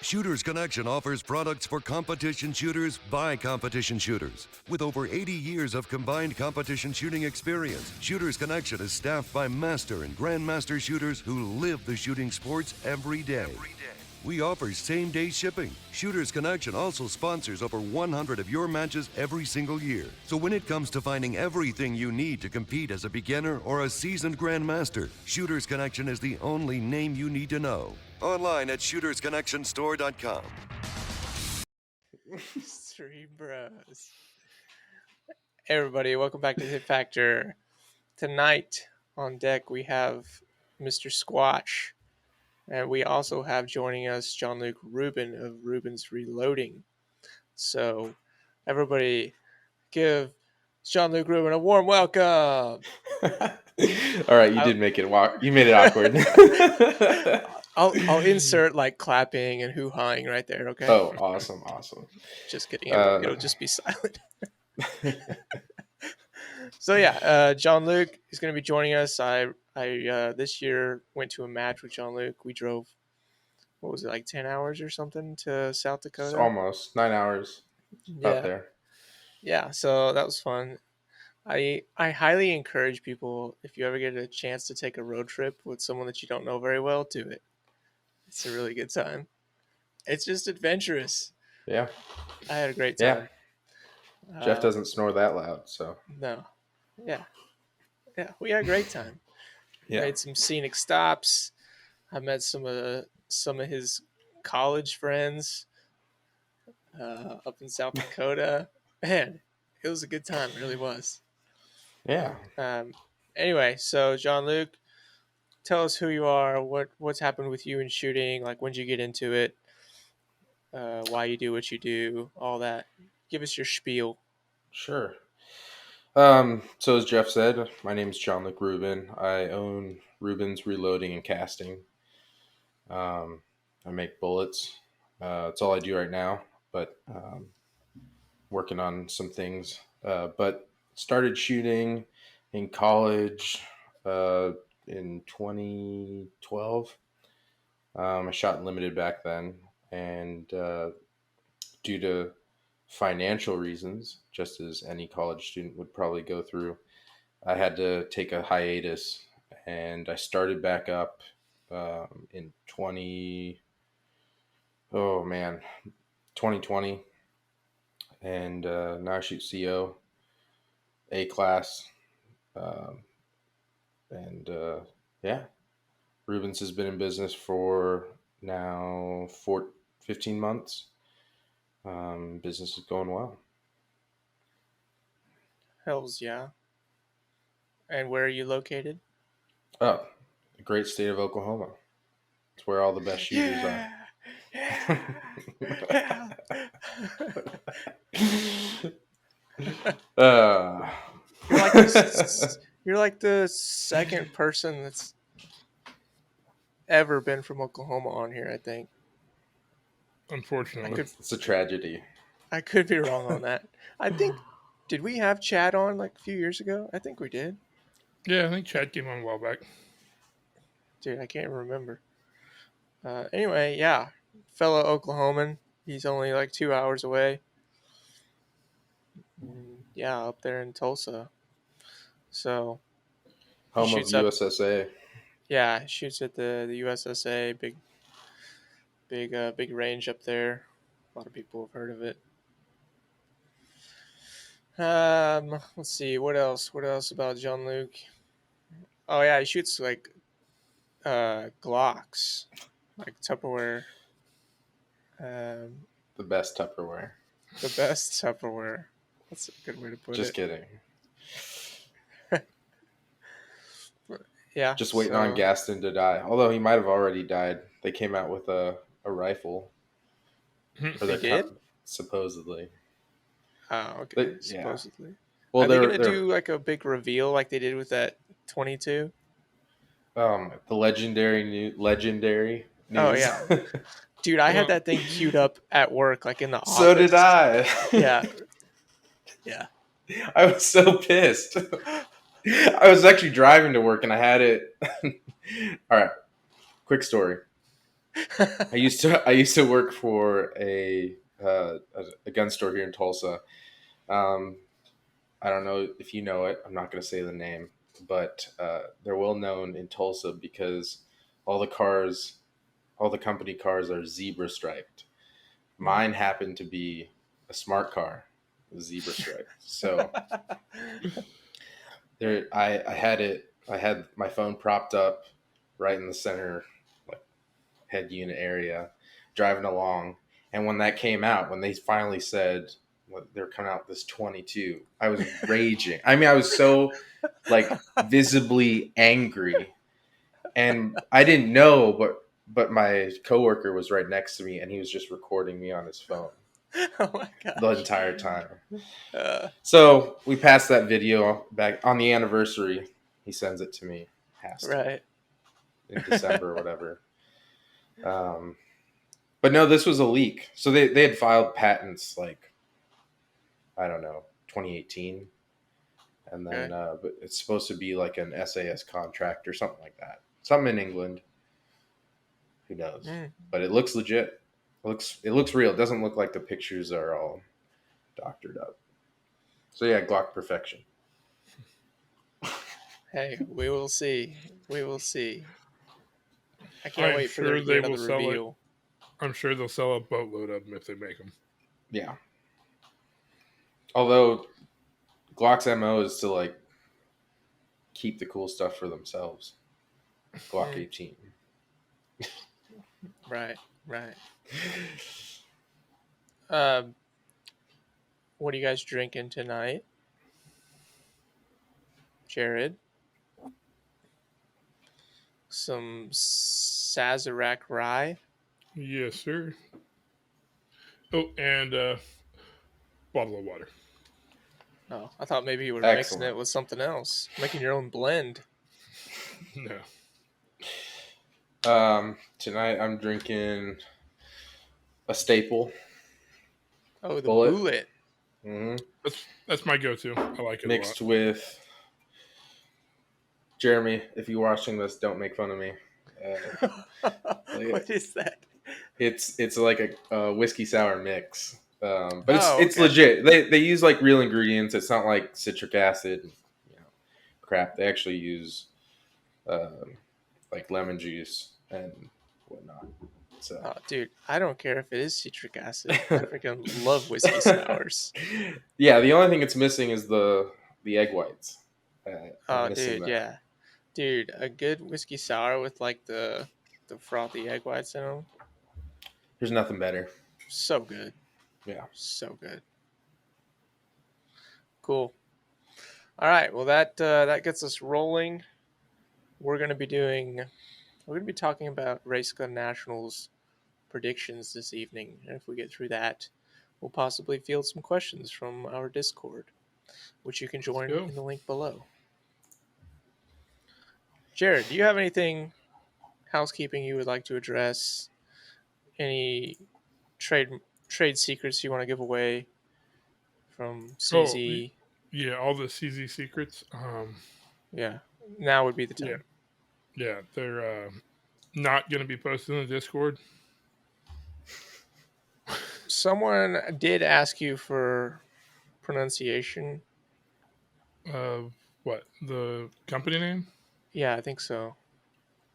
Shooters Connection offers products for competition shooters by competition shooters. With over 80 years of combined competition shooting experience, Shooters Connection is staffed by master and grandmaster shooters who live the shooting sports every day. We offer same-day shipping. Shooters Connection also sponsors over 100 of your matches every single year. So when it comes to finding everything you need to compete as a beginner or a seasoned grandmaster, Shooters Connection is the only name you need to know. Online at shootersconnectionstore.com. Three bros. Hey everybody, welcome back to Hit Factor. Tonight on deck we have Mr. Squatch, and we also have joining us Jean-Luc Ruben of Ruben's Reloading. So everybody give Jean-Luc Ruben a warm welcome. All right, you did make it you made it awkward. I'll insert like clapping and hoo-hawing right there, okay? Oh, awesome. Just kidding. It'll just be silent. So yeah, Jean-Luc is going to be joining us. I this year went to a match with Jean-Luc. We drove, what was it, like 10 hours or something to South Dakota? It's almost 9 hours out there. Yeah, so that was fun. I highly encourage people, if you ever get a chance to take a road trip with someone that you don't know very well, do it. It's a really good time. It's just adventurous. Yeah. I had a great time. Yeah. Jeff doesn't snore that loud, so. No. Yeah, we had a great time. Yeah. Made some scenic stops. I met some of his college friends up in South Dakota. Man, it was a good time. It really was. Yeah. Anyway, so Jean-Luc, tell us who you are. What's happened with you in shooting? Like, when did you get into it? Why you do what you do? All that. Give us your spiel. Sure. So as Jeff said, my name is Jean-Luc Ruben. I own Ruben's Reloading and Casting. I make bullets. That's all I do right now, but working on some things. But started shooting in college in 2012. I shot limited back then, and due to financial reasons, just as any college student would probably go through, I had to take a hiatus, and I started back up in 2020, and now I shoot CO, A class, and Ruben's has been in business for now 15 months. Business is going well. Hells yeah. And where are you located? Oh, the great state of Oklahoma. It's where all the best shooters are. You're like the second person that's ever been from Oklahoma on here, I think. Unfortunately. It's a tragedy. I could be wrong on that. I think, did we have Chad on like a few years ago? I think we did. Yeah, I think Chad came on a while back. Dude, I can't remember. Anyway, yeah. Fellow Oklahoman. He's only like 2 hours away. Yeah, up there in Tulsa. So. Home of USSA. Yeah, shoots at the USSA. Big range up there. A lot of people have heard of it. Let's see. What else about Jean-Luc? Oh yeah, he shoots like Glocks, like Tupperware. The best Tupperware. The best Tupperware. That's a good way to put it. Just kidding. Yeah. Just waiting on Gaston to die. Although he might have already died. They came out with a rifle. They did? Supposedly. Oh, okay. Supposedly. Yeah. Well, are they going to do like a big reveal like they did with that 22? The legendary news. Oh, yeah. Dude, I had that thing queued up at work, like in the office. So did I. Yeah. Yeah. I was so pissed. I was actually driving to work and I had it. All right. Quick story. I used to work for a gun store here in Tulsa. Um, I don't know if you know it. I'm not going to say the name, but they're well known in Tulsa because all the cars, all the company cars are zebra striped. Mine happened to be a smart car, zebra striped. So there, I had it. I had my phone propped up right in the center, like head unit area, driving along. And when that came out, when they finally said they're coming out with this 22, I was raging. I mean, I was so like visibly angry, and I didn't know, but my coworker was right next to me, and he was just recording me on his phone Oh my gosh. the entire time. Uh, So we passed that video back on the anniversary. He sends it to me. Has to right. in December or whatever. But no, this was a leak. So they had filed patents like I don't know 2018, and then Okay. but it's supposed to be like an SAS contract or something like that. Something in England. Who knows? Mm. But it looks legit. It looks real. It doesn't look like the pictures are all doctored up. So yeah, Glock perfection. Hey, we will see. We will see. I can't I'm wait for there sure to be they will another sell it. reveal. I'm sure they'll sell a boatload of them if they make them. Yeah. Although Glock's MO is to like keep the cool stuff for themselves. Glock 18. Right, right. Um, what are you guys drinking tonight? Jared? Some Sazerac rye? Yes, sir. Oh, and bottle of water. Oh, I thought maybe you were mixing Excellent. it with something else. Making your own blend. No. Tonight I'm drinking a staple Oh, the bullet. bullet. Mm-hmm. That's my go-to. I like it Mixed a lot. with Jeremy. If you're watching this, don't make fun of me. What is that? It's like a whiskey sour mix, but Oh, it's okay. legit. They use like real ingredients. It's not like citric acid, crap. They actually use like lemon juice and whatnot. So Oh, dude, I don't care if it is citric acid. I freaking love whiskey sours. yeah, the only thing it's missing is the egg whites. I'm Oh, missing dude, that. yeah. Dude, a good whiskey sour with like the frothy egg whites in them. There's nothing better. So good. Yeah. So good. Cool. All right. Well, that gets us rolling. We're gonna be talking about Racegun Nationals predictions this evening. And if we get through that, we'll possibly field some questions from our Discord, which you can join go. in the link below. Jared, do you have anything housekeeping you would like to address? Any trade secrets you want to give away from Oh, CZ? yeah, all the CZ secrets. Yeah, now would be the Yeah, time. yeah, they're not going to be posted in the Discord. Someone did ask you for pronunciation. What, the company name? Yeah, I think so.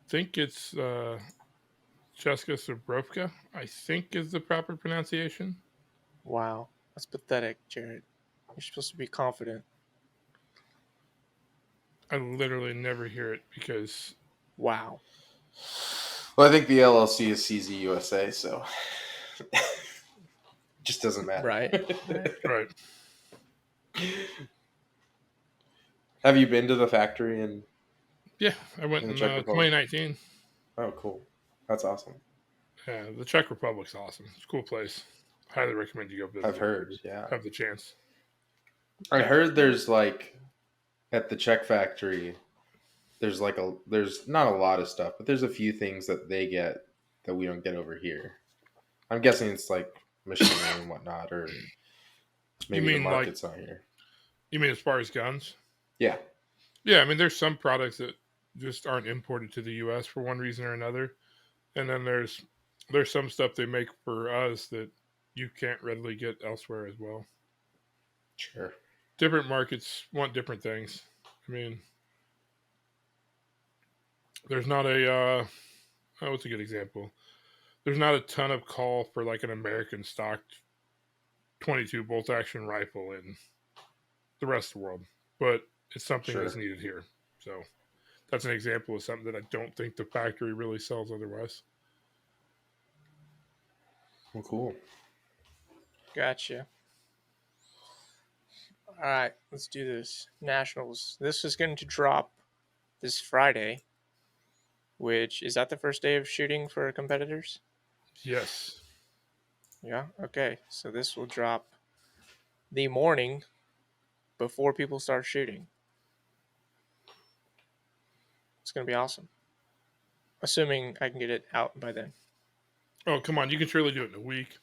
I think it's Cheska Sobrovka, I think is the proper pronunciation. Wow, that's pathetic, Jared. You're supposed to be confident. I literally never hear it because Wow. Well, I think the LLC is CZ USA, so it just doesn't matter. Right. right. Have you been to the factory in? Yeah, I went In the in Czech Republic? 2019. Oh, cool. That's awesome. Yeah, the Czech Republic's awesome. It's a cool place. Highly recommend you go visit. I've heard. Yeah. Have the chance. I heard there's like at the Czech factory, there's not a lot of stuff, but there's a few things that they get that we don't get over here. I'm guessing it's like machinery and whatnot, or maybe the mean, like- market's not here. You mean as far as guns? Yeah. Yeah, I mean, there's some products that just aren't imported to the U.S. for one reason or another. And then there's some stuff they make for us that you can't readily get elsewhere as well. Sure. Different markets want different things. I mean, there's not a what's a good example? There's not a ton of call for like an American stocked 22 bolt action rifle in the rest of the world, but it's something Sure. that's needed here. So that's an example of something that I don't think the factory really sells otherwise. Well, cool. Gotcha. All right, let's do this. Nationals. This is going to drop this Friday, which is that the first day of shooting for competitors? Yes. Yeah. Okay. So this will drop the morning before people start shooting. It's going to be awesome. Assuming I can get it out by then. Oh, come on. You can surely do it in a week.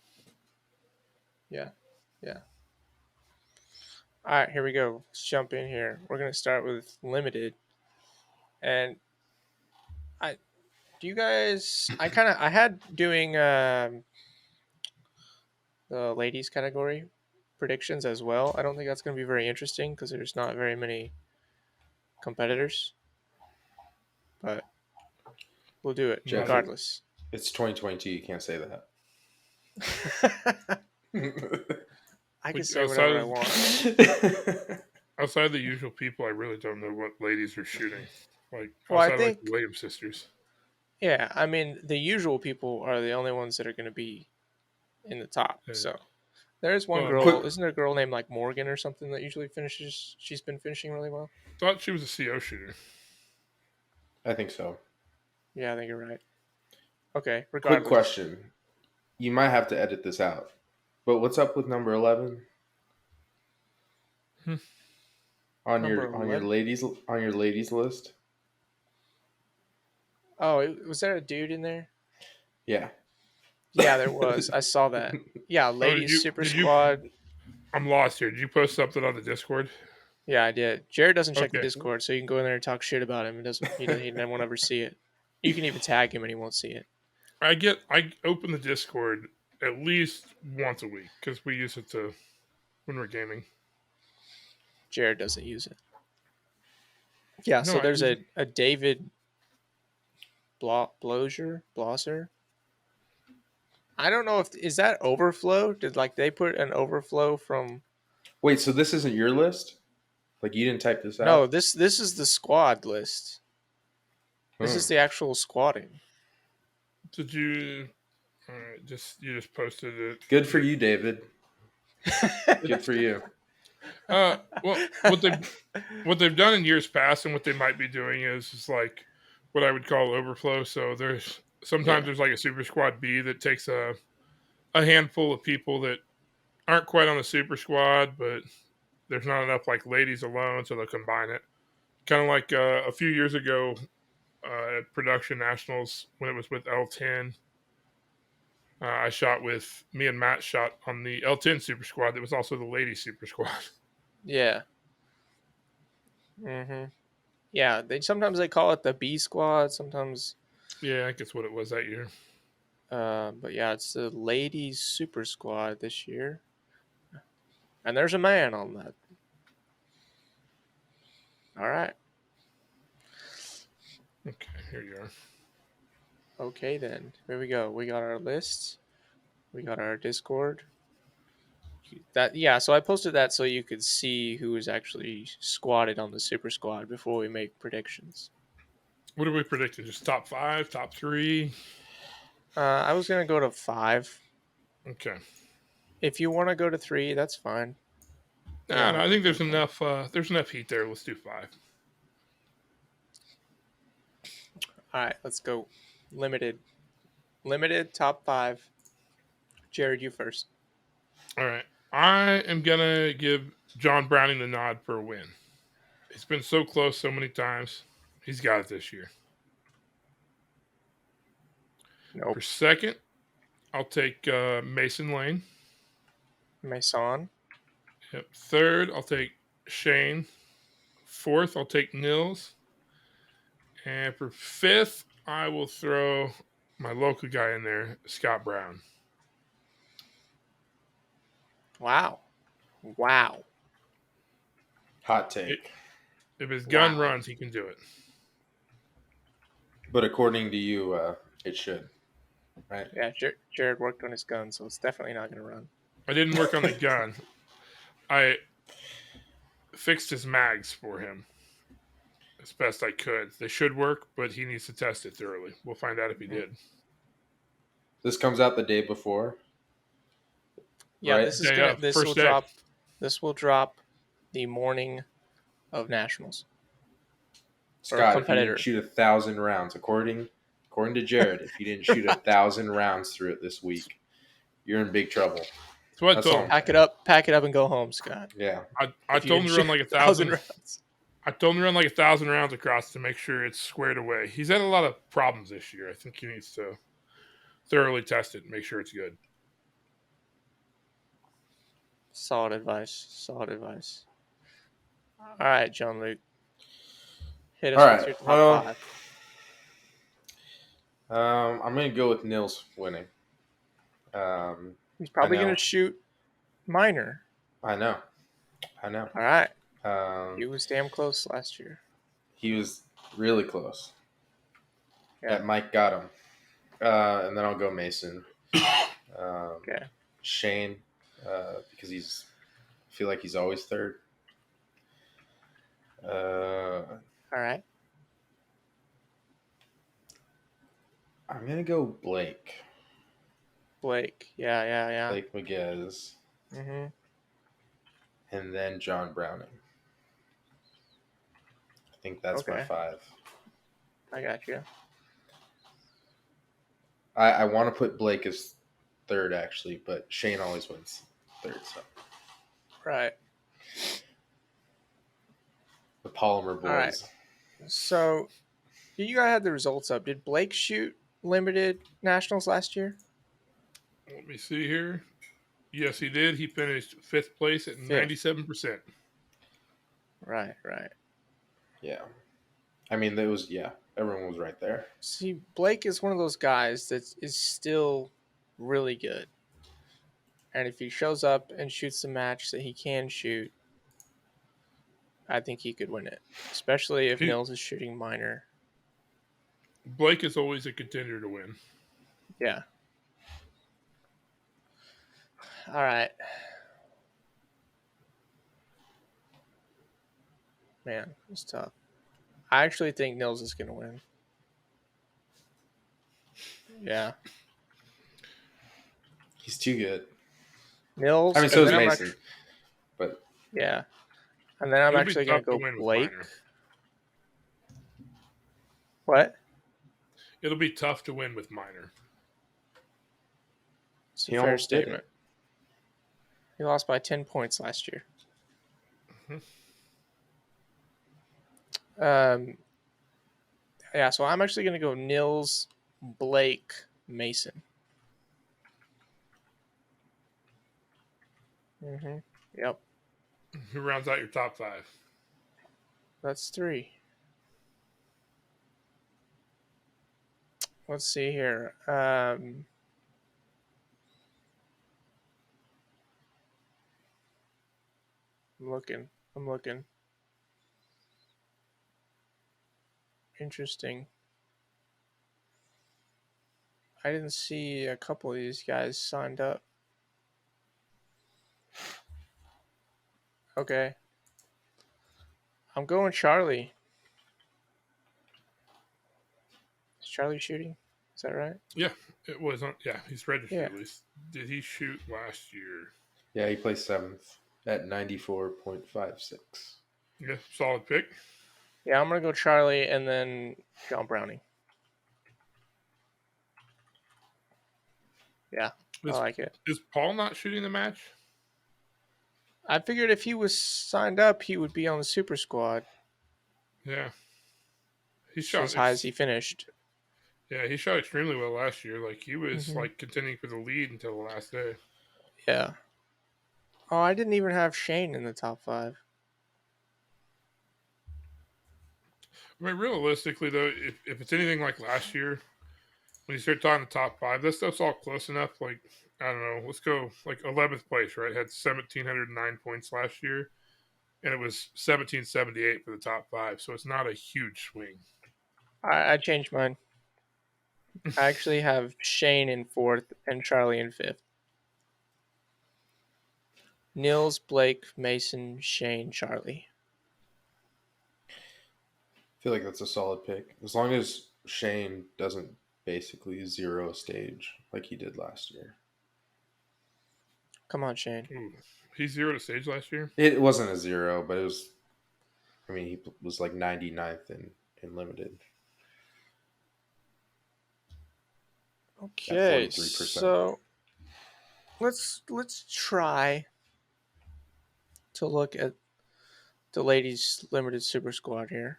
Yeah. Yeah. All right, here we go. Let's jump in here. We're going to start with limited. And do you guys, I had doing the ladies category predictions as well. I don't think that's going to be very interesting because there's not very many competitors. But we'll do it Jeff, regardless. It's 2022. You can't say that. I can say whatever I want. Outside the usual people, I really don't know what ladies are shooting. Like, Well, I outside think, like the Williams sisters. yeah, I mean, the usual people are the only ones that are going to be in the top. Yeah. So there's one Well, girl. quick- Isn't there a girl named like Morgan or something that usually finishes? She's been finishing really well. Thought she was a CO shooter. I think so. Yeah, I think you're right. Okay, regardless. Quick question. You might have to edit this out, but what's up with number 11? On Number your 11? ladies list? Oh, was there a dude in there? Yeah. Yeah, there was. I saw that. Yeah, ladies Super Squad. I'm lost here. Did you post something on the Discord? Yeah, I did. Jared doesn't check the Okay. Discord, so you can go in there and talk shit about him. He won't ever see it. You can even tag him and he won't see it. I open the Discord at least once a week because we use it when we're gaming. Jared doesn't use it. Yeah, No, so there's I a David Blosser. I don't know is that overflow? Did they put an overflow from? Wait, so this isn't your list? Like you didn't type this out? No, this is the squad list. This is the actual squatting. Did you? You just posted it. Good for you, David. Good for you. Well, what they've done in years past, and what they might be doing is like what I would call overflow. So there's sometimes like a Super Squad B that takes a handful of people that aren't quite on the Super Squad, but there's not enough like ladies alone, so they'll combine it. Kind of like a few years ago at Production Nationals when it was with L10. Me and Matt shot on the L10 Super Squad that was also the ladies Super Squad. Yeah. Yeah, sometimes they call it the B squad, sometimes. Yeah, I guess what it was that year. But yeah, it's the ladies super squad this year. And there's a man on that. All right. Okay, here you are. Okay, then. Here we go. We got our lists. We got our Discord. So I posted that so you could see who was actually squatted on the super squad before we make predictions. What are we predicting? Just top 5, top 3? I was gonna go to 5. Okay. If you want to go to 3, that's fine. No, I think there's enough. There's enough heat there. Let's do 5. All right, let's go. Limited top 5. Jared, you first. All right. I am gonna give John Browning the nod for a win. It's been so close so many times. He's got it this year. Nope. For second, I'll take Mason Lane. Mason. Yep. Third, I'll take Shane. Fourth, I'll take Nils. And for fifth, I will throw my local guy in there, Scott Brown. Wow. Hot take. If his gun Wow. runs, he can do it. But according to you, it should. Right? Yeah, Jared worked on his gun, so it's definitely not going to run. I didn't work on the gun. I fixed his mags for him as best I could. They should work, but he needs to test it thoroughly. We'll find out if he did. This comes out the day before. Yeah, Right. this is Day gonna. of, This first will day. drop. This will drop the morning of nationals. Scott, if you competitor. didn't shoot 1,000 rounds, according to Jared, if you didn't shoot 1,000 rounds through it this week, you're in big trouble. That's what I That's told all. him. Pack it up, and go home, Scott. Yeah. I If you told him didn't to run shoot like 1,000 rounds. I told him to run like 1,000 rounds across to make sure it's squared away. He's had a lot of problems this year. I think he needs to thoroughly test it and make sure it's good. Solid advice. All right, John Luke. Hit us All with right, your top well- 5. I'm going to go with Nils winning. He's probably I know. going to shoot minor. I know. All right. Um, He was damn close last year. he was really close. Yeah. That Mike got him. And then I'll go Mason. Okay. Shane, because I feel like he's always third. All right. I'm going to go Blake. Blake. Yeah. Blake Miguez. Mm-hmm. And then John Browning. I think that's my Okay. 5. I got you. I want to put Blake as third, actually, but Shane always wins third. So Right. the Polymer boys. All right. So, you guys had the results up. Did Blake shoot limited nationals last year? Let me see here. Yes, he did. He finished 5th place at 97%. Right. Yeah. I mean, everyone was right there. See, Blake is one of those guys that is still really good. And if he shows up and shoots the match that he can shoot, I think he could win it. Especially if Nils is shooting minor. Blake is always a contender to win. Yeah. All right. Man, it's tough. I actually think Nils is going to win. Yeah. He's too good. Nils. I mean, so is and then I'm Mason. But yeah. And then I'm It'll be actually going tough to to go win with Blake. minor. What? It'll be tough to win with minor. It's a He fair almost did statement. He lost by 10 points last year. Yeah, so I'm actually going to go Nils, Blake, Mason. Yep, Who rounds out your top 5? that's 3. Let's see here. I'm looking. Interesting. I didn't see a couple of these guys signed up. Okay. I'm going Charlie. Is Charlie shooting? Is that right? Yeah, it was. Yeah, he's registered Yeah. at least. Did he shoot last year? yeah, he placed 7th at 94.56. Yeah, solid pick. Yeah, I'm going to go Charlie and then John Browning. Yeah, I like it. Is Paul not shooting the match? I figured if he was signed up, he would be on the super squad. Yeah. He So shot as high as he finished. Yeah, he shot extremely well last year. Like he was Mhm. like contending for the lead until the last day. Yeah. Oh, I didn't even have Shane in the top 5. I mean, realistically though, if it's anything like last year, when you start talking the top 5, that stuff's all close enough. Like, I don't know, let's go like 11th place, right? Had 1,709 points last year, and it was 1,778 for the top 5, so it's not a huge swing. I changed mine. I actually have Shane in 4th and Charlie in 5th. Nils, Blake, Mason, Shane, Charlie. I feel like that's a solid pick. As long as Shane doesn't basically zero a stage like he did last year. Come on, Shane. Ooh, he zeroed a stage last year? It wasn't a 0, but it was, I mean, he was like 99th in limited. Okay, 43%. so let's try to look at the ladies limited super squad here.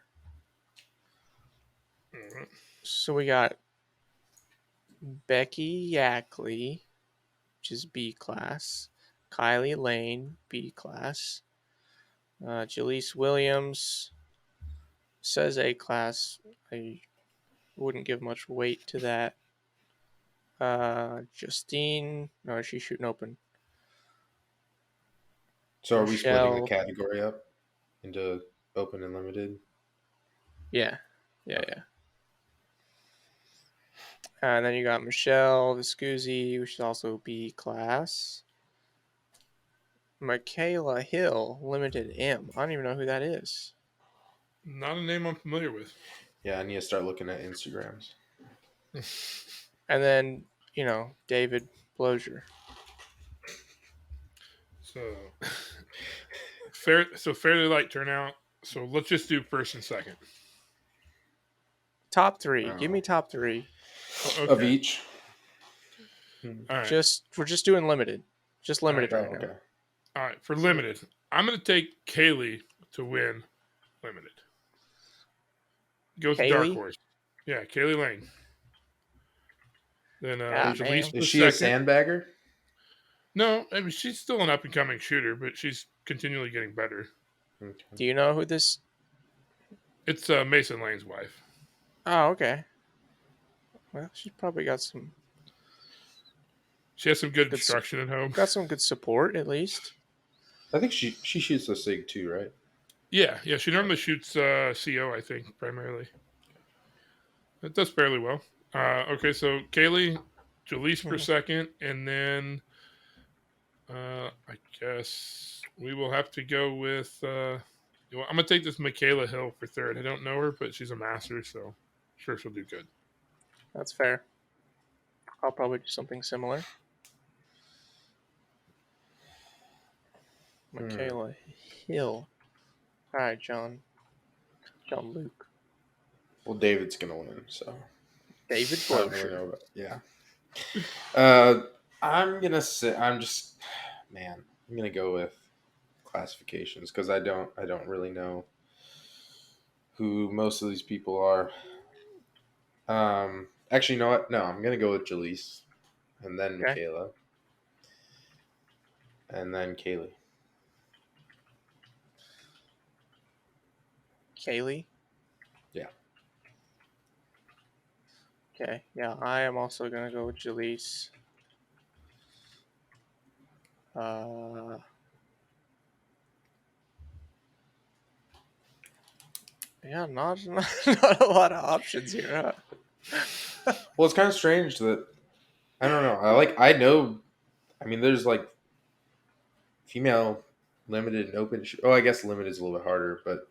Mhm. So we got Becky Yackley, which is B class. Kylie Lane, B class. Jaleese Williams says A class. I wouldn't give much weight to that. Justine, no, she's shooting open. So are we splitting the Michelle. category up into open and limited? Yeah. And then you got Michelle Viscuzzi, which is also B class. Michaela Hill, limited M. I don't even know who that is. Not a name I'm familiar with. Yeah, I need to start looking at Instagrams. And then, David Blozier. So fairly light turnout. So let's just do first and second. Top 3. Give me top 3. Okay. Of each? All right. We're just doing limited. Just limited Oh, right now. okay. All right. For limited, I'm going to take Kaylee to win limited. Go with the dark Kaylee? horse. Yeah, Kaylee Lane. Then Ah, Jaleese man. was Is she a second. sandbagger? No, I mean she's still an up and coming shooter, but she's continually getting better. Okay. Do you know who this? It's Mason Lane's wife. Oh, okay. Well, she's probably got some She has some good Good instruction at home. got some good support at least. I think she shoots the SIG too, right? Yeah. She normally shoots CO, I think, primarily. It does fairly well. Okay, so Kaylee, Jaleese for second, and then I guess we will have to go with. I'm gonna take this Michaela Hill for third. I don't know her, but she's a master, so sure she'll do good. That's fair. I'll probably do something similar. Michaela Hill. All right, John Luke. Well, David's gonna win, so David I don't really Blozier. know about, yeah. I'm gonna say I'm gonna go with classifications because I don't really know who most of these people are. Actually, you know what? No, I'm gonna go with Jaleese, and then Okay. Michaela, and then Kaylee. Kaylee. Yeah. Okay. Yeah, I am also gonna go with Jaleese. Yeah, not a lot of options here. Huh? Well, it's kind of strange that I don't know. I mean, there's like female limited and open. Oh, I guess limited is a little bit harder, but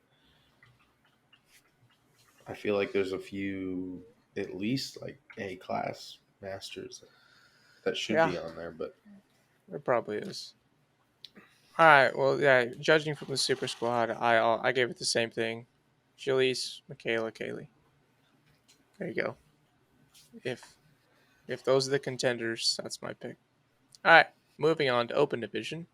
I feel like there's a few at least like A class masters that should be on there, but It probably is. All right. Well, yeah. Judging from the super squad, I gave it the same thing. Jaleese, Michaela, Kaylee. There you go. If those are the contenders, that's my pick. All right. Moving on to open division.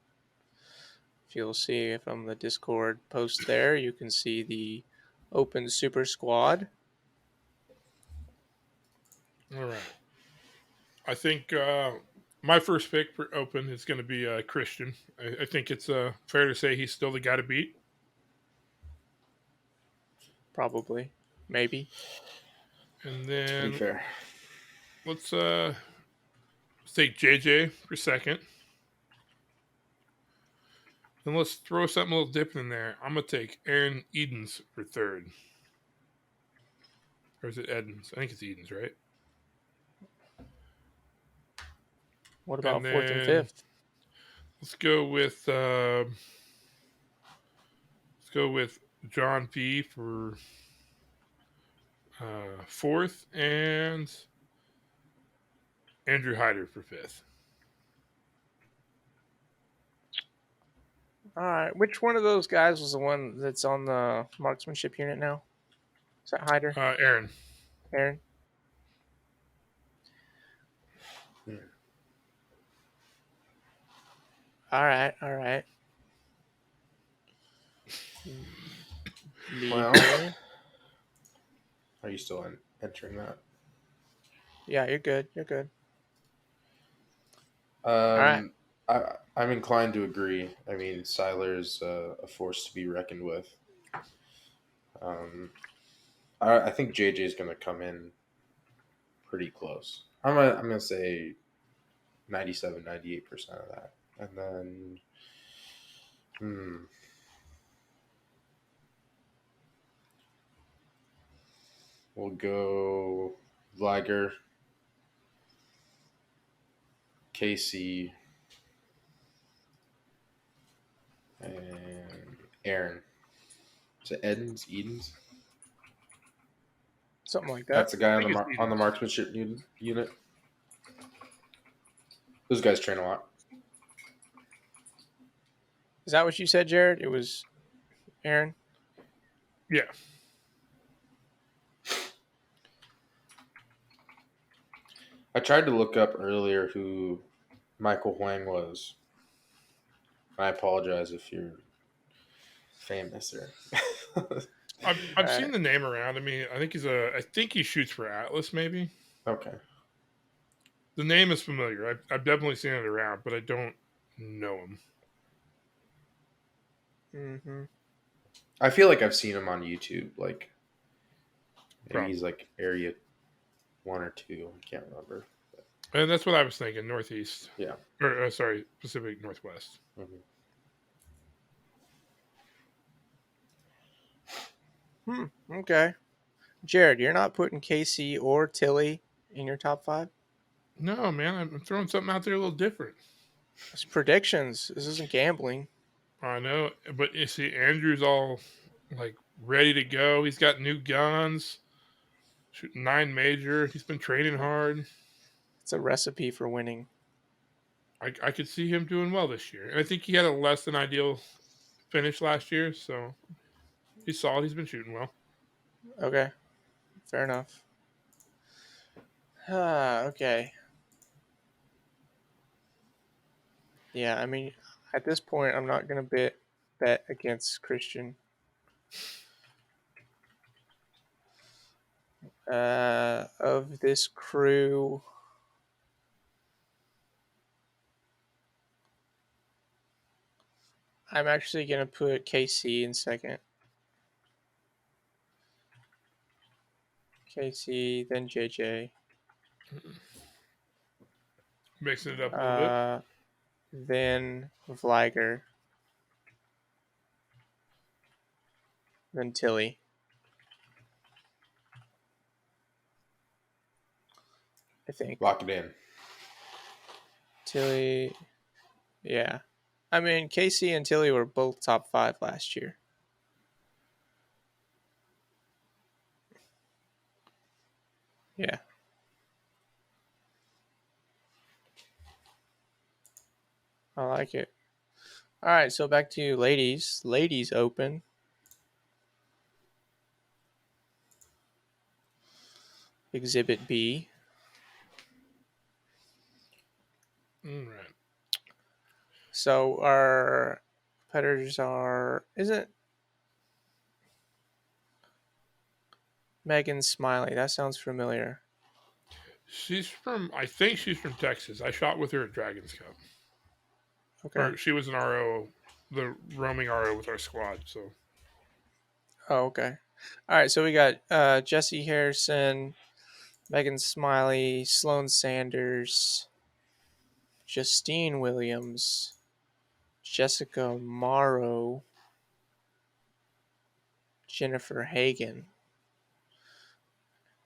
If you'll see from the Discord post there, you can see the open super squad. All right. I think my first pick for open is going to be Christian. I think it's fair to say he's still the guy to beat. Probably. Maybe. And it's pretty then fair. let's take JJ for second. And let's throw something a little different in there. I'm gonna take Aaron Edens for third. Or is it Edens? I think it's Edens, right? What about And fourth and then fifth? let's go with John P for fourth, and Andrew Hyder for fifth. All right. Which one of those guys was the one that's on the marksmanship unit now? Is that Hyder? Aaron. Aaron? All right. All right. Well, are you still entering that? Yeah, you're good. You're good. right. I'm inclined to agree. I mean, Seiler's a force to be reckoned with. I think JJ is going to come in pretty close. I'm gonna say 97, 98% of that, and then we'll go Liger, Casey, and Aaron. Is it Edens? Something like that. That's the guy on the marksmanship unit. Those guys train a lot. Is that what you said, Jared? It was Aaron? Yeah. I tried to look up earlier who Michael Huang was. I apologize if you're famous or. I've seen the name around. I mean, I think he shoots for Atlas, maybe. Okay. The name is familiar. I've definitely seen it around, but I don't know him. Mm-hmm. I feel like I've seen him on YouTube. Like, maybe Probably. he's like area 1 or 2. I can't remember. And that's what I was thinking. Northeast. Yeah. Or sorry, Pacific Northwest. Okay. Jared, you're not putting Casey or Tilly in your top 5? No, man. I'm throwing something out there a little different. It's predictions. This isn't gambling. I know, but you see, Andrew's all like ready to go. He's got new guns, shooting 9 major. He's been training hard. It's a recipe for winning. I could see him doing well this year. And I think he had a less than ideal finish last year, so he's solid. He's been shooting well. Okay. Fair enough. Okay. Yeah, I mean, at this point, I'm not going to bet against Christian. Of this crew, I'm actually going to put KC in second. KC, then JJ. Mixing it up a little bit. Then Vliger. Then Tilly. I think. Lock it in. Tilly. Yeah. I mean, Casey and Tilly were both top 5 last year. Yeah. I like it. All right, so back to you, ladies. Ladies open. Exhibit B. All right. So our competitors isn't Megan Smiley? That sounds familiar. I think she's from Texas. I shot with her at Dragon's Cup. Okay. Or she was an RO, the roaming RO with our squad. So. Oh, okay. All right, so we got Jesse Harrison, Megan Smiley, Sloan Sanders, Justine Williams, Jessica Morrow, Jennifer Hagan.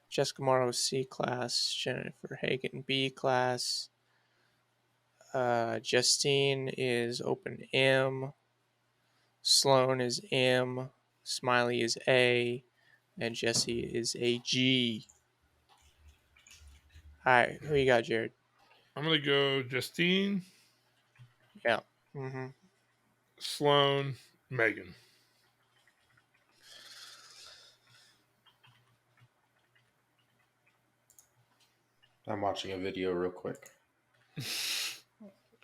Jessica Morrow C class, Jennifer Hagan B class. Justine is open M. Sloan is M. Smiley is A. And Jesse is a G. All right, who you got, Jared? I'm gonna go Justine, Yeah. Mm-hmm. Sloan, Megan. I'm watching a video real quick.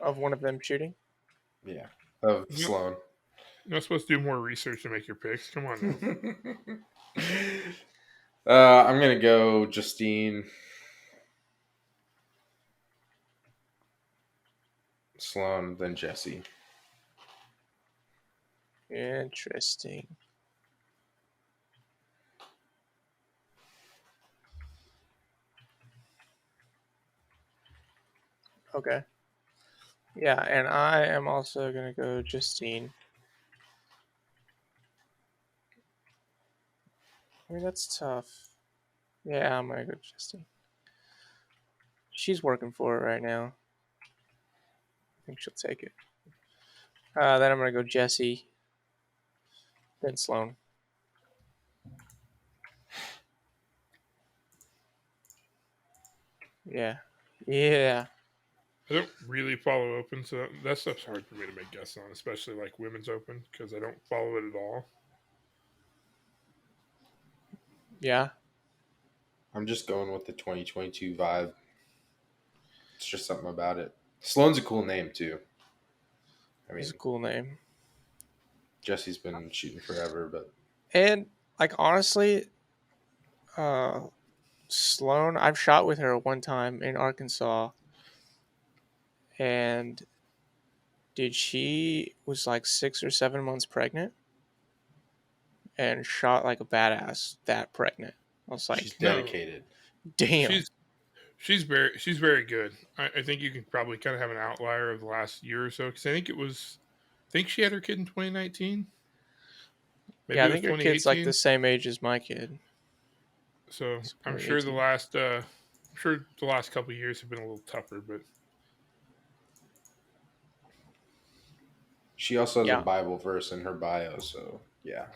Of one of them shooting? Yeah, of Yep. Sloan. You're not supposed to do more research to make your picks. Come on now. I'm gonna go Justine, Sloan, then Jesse. Interesting. Okay. Yeah, and I am also going to go Justine. I mean, that's tough. Yeah, I'm going to go Justine. She's working for it right now. I think she'll take it. Then I'm going to go Jesse. Then Sloan. Yeah. Yeah. I don't really follow Open, so that stuff's hard for me to make guesses on, especially like Women's Open, because I don't follow it at all. Yeah. I'm just going with the 2022 vibe. It's just something about it. Sloan's a cool name too. I mean, It's a cool name. Jesse's been shooting forever, but And, like, honestly, Sloan, I've shot with her one time in Arkansas. And dude, she was like 6 or 7 months pregnant and shot like a badass that pregnant. I was like, she's dedicated. damn. She's very good. I think you can probably kind of have an outlier of the last year or so, because I think she had her kid in 2019. Maybe Yeah, I it was think her kid's like 2018. the same age as my kid. So It's I'm sure the 2018. last couple of years have been a little tougher, but She also has Yeah. a Bible verse in her bio, so yeah.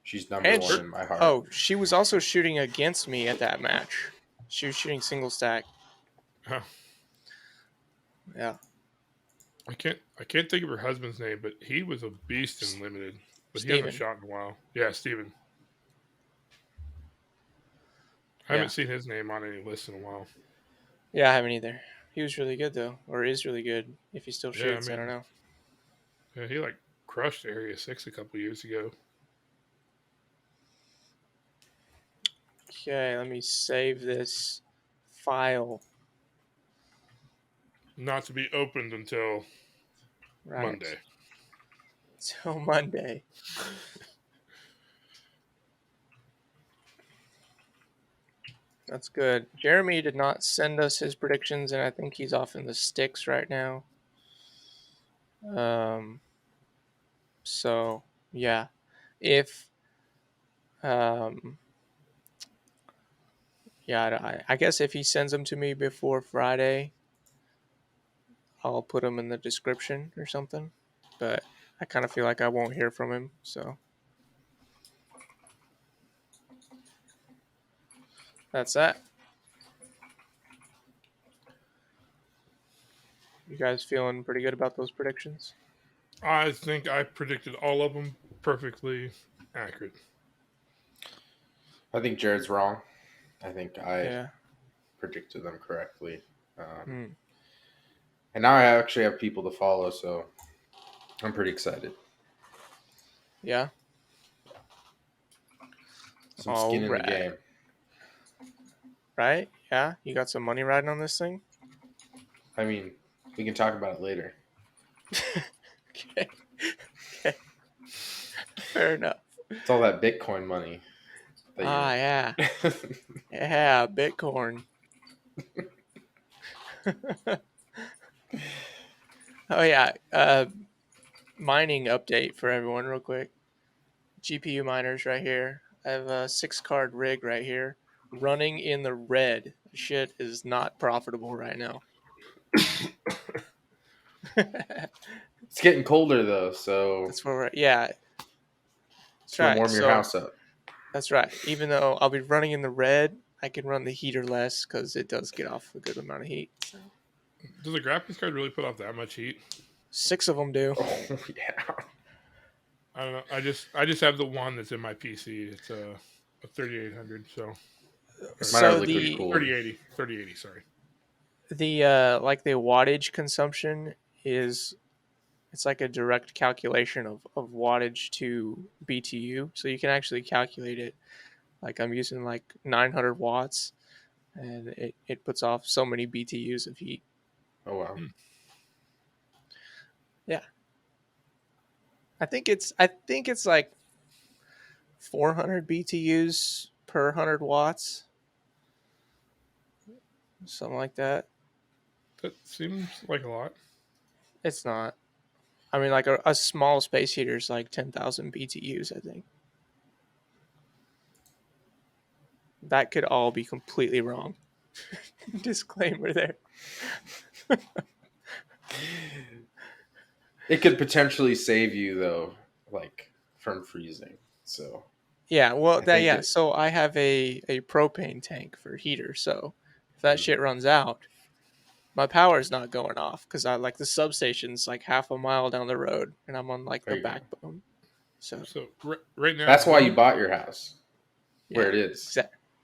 She's number And one in my heart. Oh, she was also shooting against me at that match. She was shooting single stack. oh, Yeah. I can't think of her husband's name, but he was a beast in limited. But he hasn't Steven. shot in a while. Yeah, Steven. I Yeah. haven't seen his name on any list in a while. Yeah, I haven't either. He was really good though, or is really good if he still Yeah, I shoots. I mean- don't know. Yeah, he like crushed Area 6 a couple years ago. Okay, let me save this file. Not to be opened until Right. Monday. Till Monday. That's good. Jeremy did not send us his predictions, and I think he's off in the sticks right now. So yeah, if yeah, I guess if he sends them to me before Friday, I'll put them in the description or something. But I kind of feel like I won't hear from him, so that's that. You guys feeling pretty good about those predictions? I think I predicted all of them perfectly accurate. I think Jared's wrong. I think I Yeah. predicted them correctly. Hmm. And now I actually have people to follow, so I'm pretty excited. Yeah. Some skin in the Alright. game. Right? Yeah. You got some money riding on this thing? I mean, we can talk about it later. Okay. Okay. Fair enough. It's all that Bitcoin money. Yeah. Yeah, Bitcoin. Oh, yeah. Mining update for everyone, real quick. GPU miners right here. I have a 6-card rig right here, running in the red. Shit is not profitable right now. It's getting colder though, so That's where we're at. Yeah, it's that's gonna right. warm your So house up. that's right. Even though I'll be running in the red, I can run the heater less because it does get off a good amount of heat. So. Does a graphics card really put off that much heat? 6 of them do. Oh yeah. I don't know. I just have the one that's in my PC. It's a 3800. So Mine are So liquid the cooled. 3080. Sorry. like the wattage consumption is, it's like a direct calculation of wattage to BTU. So you can actually calculate it. Like I'm using like 900 watts, and it puts off so many BTUs of heat. Oh wow. Yeah, I think it's like 400 BTUs per 100 watts, something like that. That seems like a lot. It's not. I mean, like a small space heater is like 10,000 BTUs, I think. That could all be completely wrong. Disclaimer there. It could potentially save you though, like from freezing. So Yeah, well, I think So I have a propane tank for heater. So if that shit runs out, my power's not going off because I like the substation's like half a mile down the road, and I'm on like There the you go. backbone. So So right now, that's why you bought your house where it yeah, is.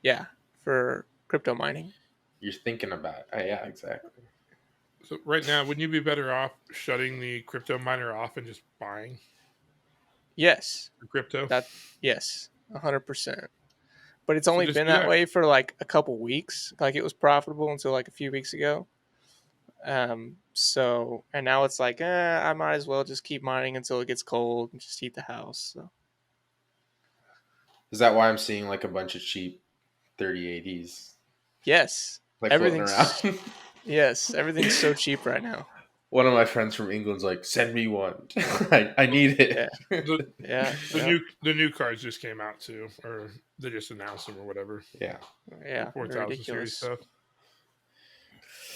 yeah, for crypto mining. You're thinking about it. Yeah, exactly. So right now, wouldn't you be better off shutting the crypto miner off and just buying Yes, crypto? yes, 100%. But it's So only just been do that that. way for like a couple weeks. Like it was profitable until like a few weeks ago. So and now it's like, I might as well just keep mining until it gets cold and just heat the house. So Is that why I'm seeing like a bunch of cheap 3080s yes, like floating everything's around? yes, everything's so cheap right now. One of my friends from England's like, send me one. I need it. The, Yeah, the new cards just came out too, or they just announced them or whatever. Yeah. yeah, 4000 series ridiculous. stuff.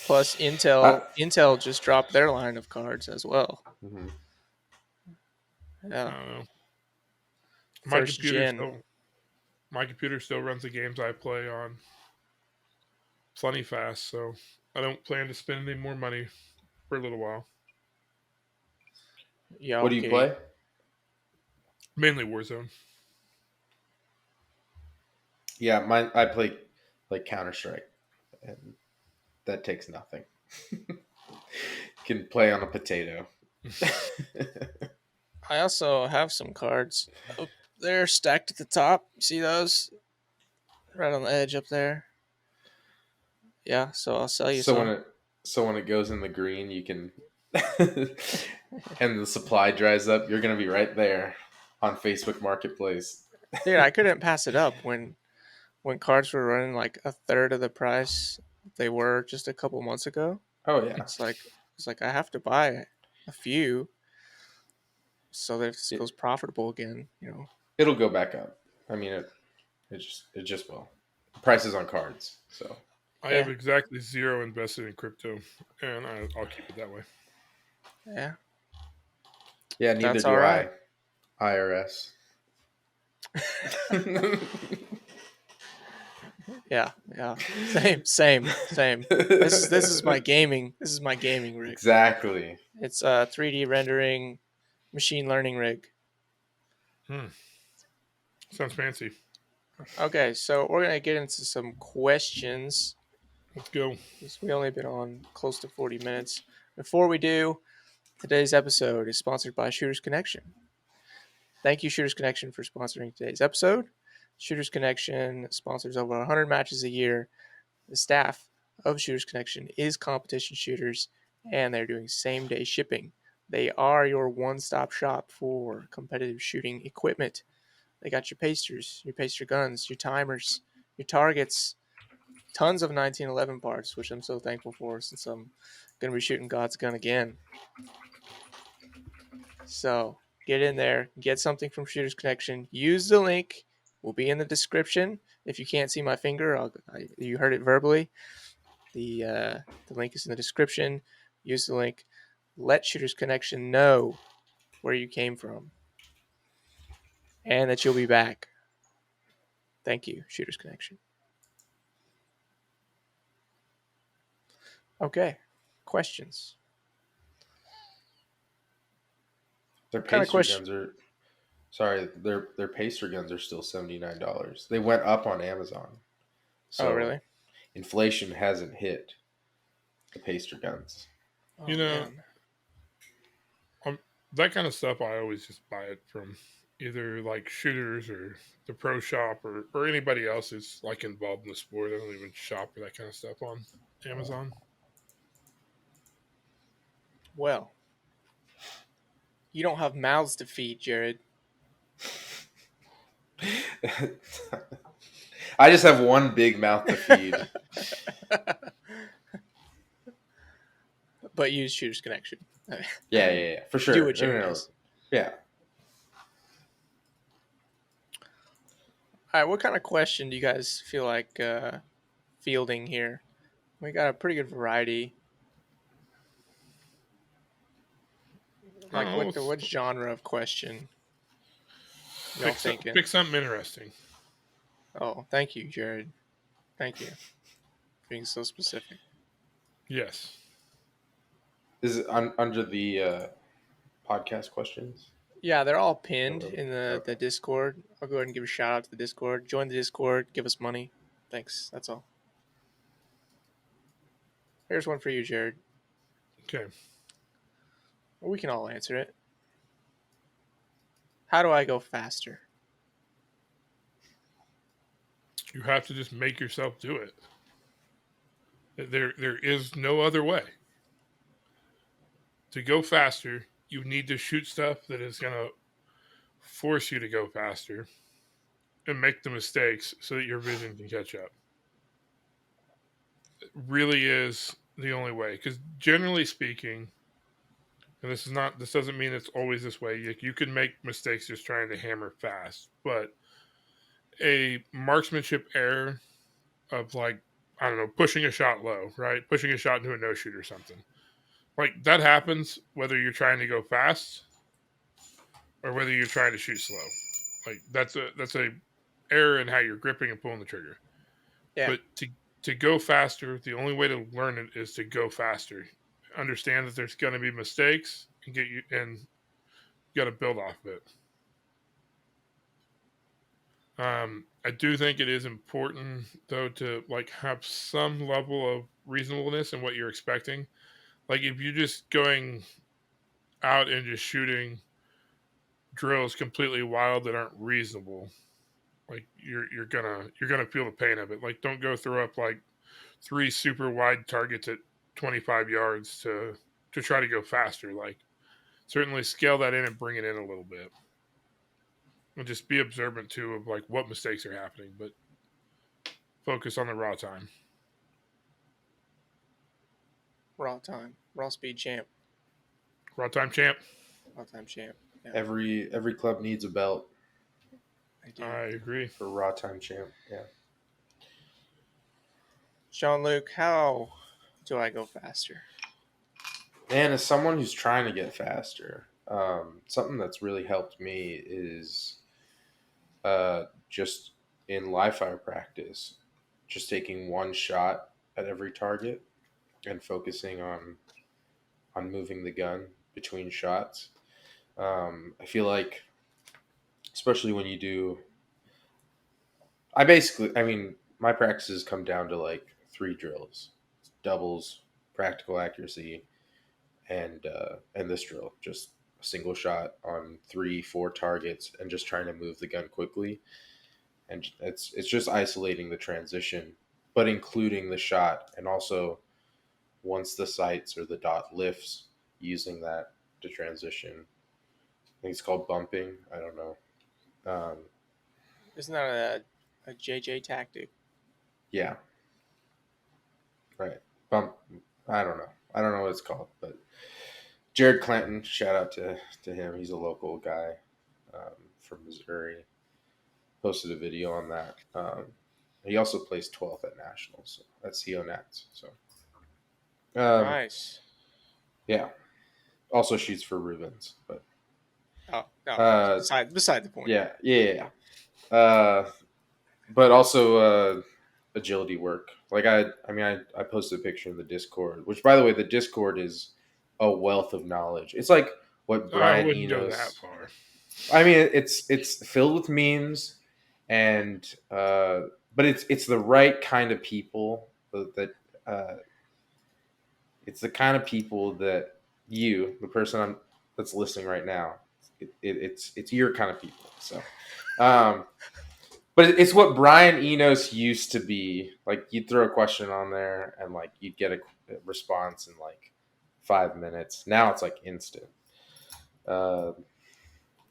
Plus Intel just dropped their line of cards as well. Mhm. I Yeah, don't know. first gen. My computer still runs the games I play on plenty fast, so I don't plan to spend any more money for a little while. Yeah, What do you play? Mainly Warzone. Yeah, I play like Counter-Strike, and that takes nothing. You can play on a potato. I also have some cards up there stacked at the top. You see those? Right on the edge up there. Yeah, so I'll sell you some. When it goes in the green, you can and the supply dries up, you're gonna be right there on Facebook Marketplace. Dude, I couldn't pass it up when cards were running like a third of the price they were just a couple months ago. Oh yeah. It's like I have to buy a few so that it goes profitable again, you know. It'll go back up. I mean it just will. Prices on cards. So I have exactly zero invested in crypto, and I'll keep it that way. Yeah. yeah, neither That's do all right. I. IRS. Yeah. Same. This is my gaming. This is my gaming rig. Exactly. It's a 3D rendering, machine learning rig. Sounds fancy. Okay, so we're gonna get into some questions. Let's go. We only been on close to 40 minutes. Before we do, today's episode is sponsored by Shooters Connection. Thank you, Shooters Connection, for sponsoring today's episode. Shooters Connection sponsors over 100 matches a year. The staff of Shooters Connection is competition shooters, and they're doing same-day shipping. They are your one-stop shop for competitive shooting equipment. They got your pasters, your paster guns, your timers, your targets, tons of 1911 parts, which I'm so thankful for since I'm going to be shooting God's gun again. So get in there, get something from Shooters Connection. Use the link. Will be in the description. If you can't see my finger, you heard it verbally. The link is in the description. Use the link. Let Shooters Connection know where you came from and that you'll be back. Thank you, Shooters Connection. Okay, questions. Their What kind of pacer question? guns are sorry, their pacer guns are still $79. They went up on Amazon. So Oh, really? inflation hasn't hit the pacer guns. Oh, You know, man. that kind of stuff, I always just buy it from either like Shooters or the pro shop or anybody else who's like involved in the sport. I don't even shop for that kind of stuff on Amazon. Well, you don't have mouths to feed, Jared. I just have one big mouth to feed. But use Shooters Connection. Yeah, for sure. Do what Jared No. does. Yeah. All right, what kind of question do you guys feel like fielding here? We got a pretty good variety. Like what genre of question y'all thinking? Pick something interesting. Oh, thank you, Jared. Thank you for being so specific. Yes. Is it under the podcast questions? Yeah, they're all pinned in the Okay. Discord. I'll go ahead and give a shout out to the Discord. Join the Discord. Give us money. Thanks. That's all. Here's one for you, Jared. Okay. Well, we can all answer it. How do I go faster? You have to just make yourself do it. There is no other way. To go faster, you need to shoot stuff that is going to force you to go faster and make the mistakes so that your vision can catch up. It really is the only way. Because generally speaking, and this doesn't mean it's always this way. You can make mistakes just trying to hammer fast, but a marksmanship error of like, I don't know, pushing a shot low, right? Pushing a shot into a no shoot or something. Like that happens whether you're trying to go fast or whether you're trying to shoot slow. Like that's a error in how you're gripping and pulling the trigger. Yeah. But to go faster, the only way to learn it is to go faster. Understand that there's going to be mistakes and you got to build off of it. I do think it is important though to like have some level of reasonableness in what you're expecting. Like if you're just going out and just shooting drills completely wild that aren't reasonable, like you're gonna feel the pain of it. Like don't go throw up like 3 super wide targets at 25 yards to try to go faster. Like certainly scale that in and bring it in a little bit. And just be observant too of like what mistakes are happening, but focus on the raw time. Raw time. Raw speed champ. Raw time champ. Raw time champ. Yeah, Every club needs a belt I do. I agree. for raw time champ. Yeah. Jean-Luc, how do I go faster? And as someone who's trying to get faster, something that's really helped me is just in live fire practice, just taking one shot at every target and focusing on moving the gun between shots. I feel like, especially when you do, my practices come down to like 3 drills: doubles, practical accuracy, and this drill, just a single shot on 3-4 targets and just trying to move the gun quickly. And it's just isolating the transition, but including the shot, and also once the sights or the dot lifts, using that to transition. I think it's called bumping. I don't know. Isn't that a JJ tactic? Yeah. Right. Bump. I don't know. I don't know what it's called, but Jared Clanton, shout out to him. He's a local guy from Missouri. Posted a video on that. He also plays 12th at Nationals at CO Nats. So, Nice. yeah. Also shoots for Rubens, but Oh, no. uh, Beside the point. yeah. But also agility work. Like I posted a picture in the Discord, which by the way, the Discord is a wealth of knowledge. It's like what I Brian wouldn't go that Enos. far. I mean, it's filled with memes, and but it's the right kind of people that it's the kind of people that you, the person that's listening right now, it's your kind of people. So, but it's what Brian Enos used to be. Like you'd throw a question on there, and like you'd get a response in like 5 minutes. Now it's like instant. Uh,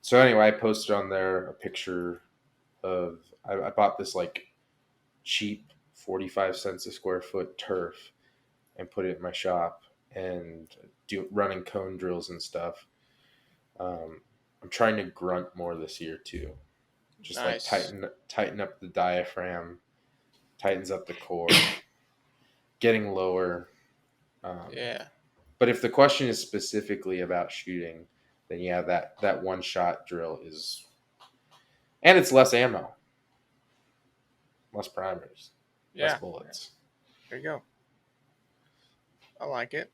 so anyway, I posted on there a picture of I bought this like cheap 45 cents a square foot turf and put it in my shop and running cone drills and stuff. I'm trying to grunt more this year too. Just Nice. like tighten up the diaphragm, tightens up the core, getting lower. Yeah. But if the question is specifically about shooting, then yeah, that one shot drill is, and it's less ammo, less primers, Yeah. less bullets. There you go. I like it.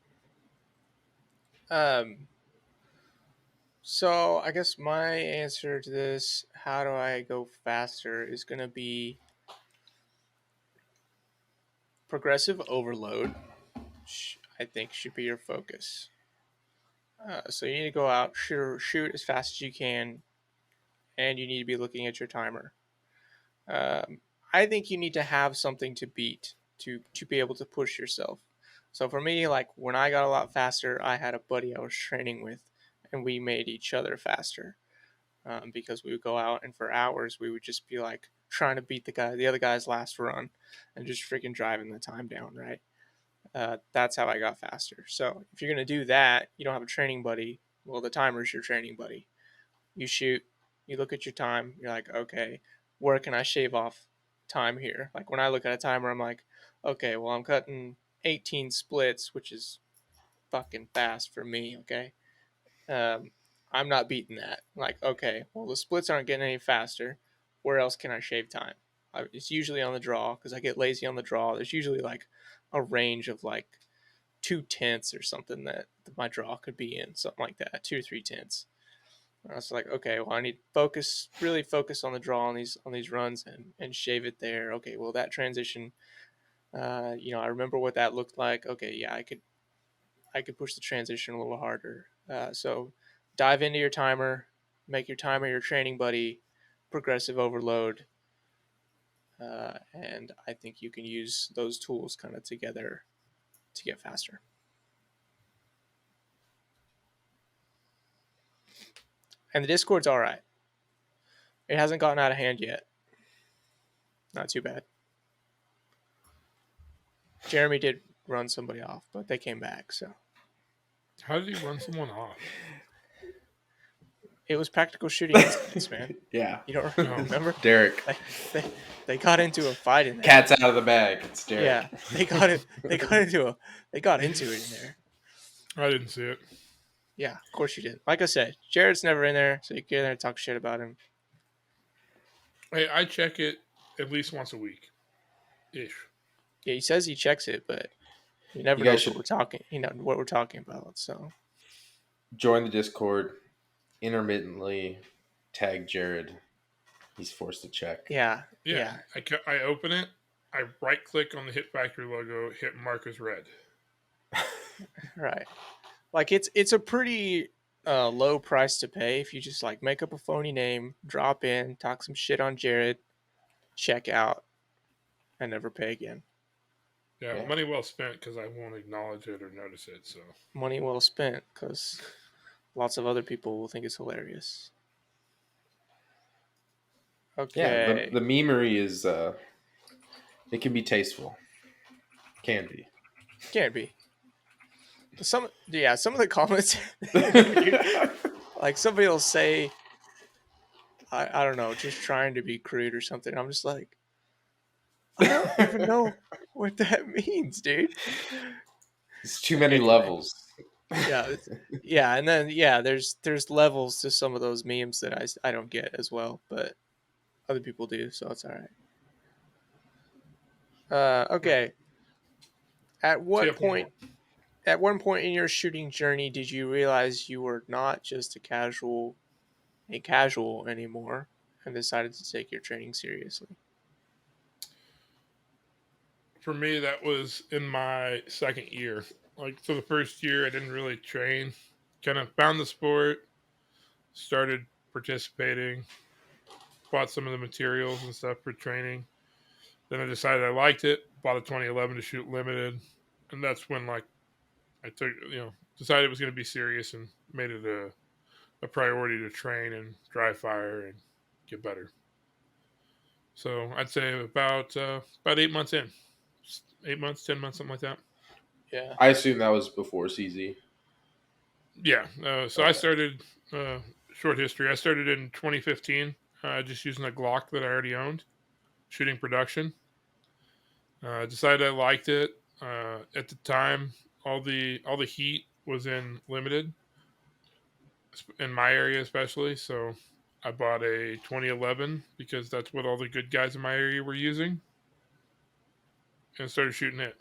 So I guess my answer to this, how do I go faster, is going to be progressive overload. I think should be your focus. So you need to go out, shoot as fast as you can, and you need to be looking at your timer. I think you need to have something to beat to be able to push yourself. So for me, like when I got a lot faster, I had a buddy I was training with, and we made each other faster. Because we would go out and for hours we would just be like trying to beat the other guy's last run, and just freaking driving the time down. Right. That's how I got faster. So if you're gonna do that, you don't have a training buddy. Well, the timer's your training buddy. You shoot, you look at your time. You're like, okay, where can I shave off time here? Like when I look at a timer, I'm like, okay, well I'm cutting 18 splits, which is fucking fast for me. Okay. Um, I'm not beating that. Like, okay, well, the splits aren't getting any faster. Where else can I shave time? It's usually on the draw because I get lazy on the draw. There's usually like a range of like 2/10 or something that my draw could be in, something like that, 2 or 3/10. I was like, okay, well, I need really focus on the draw on these runs and shave it there. Okay, well, that transition, I remember what that looked like. Okay, yeah, I could push the transition a little harder. So dive into your timer, make your timer your training buddy, progressive overload, and I think you can use those tools kind of together to get faster. And the Discord's all right. It hasn't gotten out of hand yet. Not too bad. Jeremy did run somebody off, but they came back. So How did he run someone off? it was practical shooting incidents, man. Yeah. You don't remember? Derek. They got into a fight in there. Cat's out of the bag. It's Derek. Yeah, they got into it in there. I didn't see it. Yeah, of course you did. Like I said, Jared's never in there, so you get in there and talk shit about him. Hey, I check it at least once a week, ish. Yeah, he says he checks it, but you never You know guys what we're talking. What we're talking about. So Join the Discord, intermittently tag Jared. He's forced to check. yeah. I open it. I right click on the Hit Factory logo, hit mark as red. Right. Like it's a pretty low price to pay if you just like make up a phony name, drop in, talk some shit on Jared, check out, and never pay again. Yeah, money well spent because I won't acknowledge it or notice it. So Money well spent because lots of other people will think it's hilarious. Okay. the memery is it can be tasteful. Can be. Can't be. Some of the comments, like somebody will say, I don't know, just trying to be crude or something. I'm just like, I don't even know what that means, dude. It's too many Anyway, levels. yeah, and then there's levels to some of those memes that I don't get as well, but other people do, so it's all right. Okay. At So what you have one point? more. At one point in your shooting journey, did you realize you were not just a casual anymore, and decided to take your training seriously? For me, that was in my second year. Like, so the first year, I didn't really train. Kind of found the sport, started participating, bought some of the materials and stuff for training. Then I decided I liked it, bought a 2011 to shoot limited. And that's when, like, I took, decided it was going to be serious and made it a priority to train and dry fire and get better. So I'd say about 8 months in, 8 months, 10 months, something like that. Yeah. I assume that was before CZ. Yeah. So I Okay. started short history. I started in 2015, just using a Glock that I already owned, shooting production. Decided I liked it. At the time, all the heat was in limited in my area, especially. So I bought a 2011 because that's what all the good guys in my area were using, and started shooting it.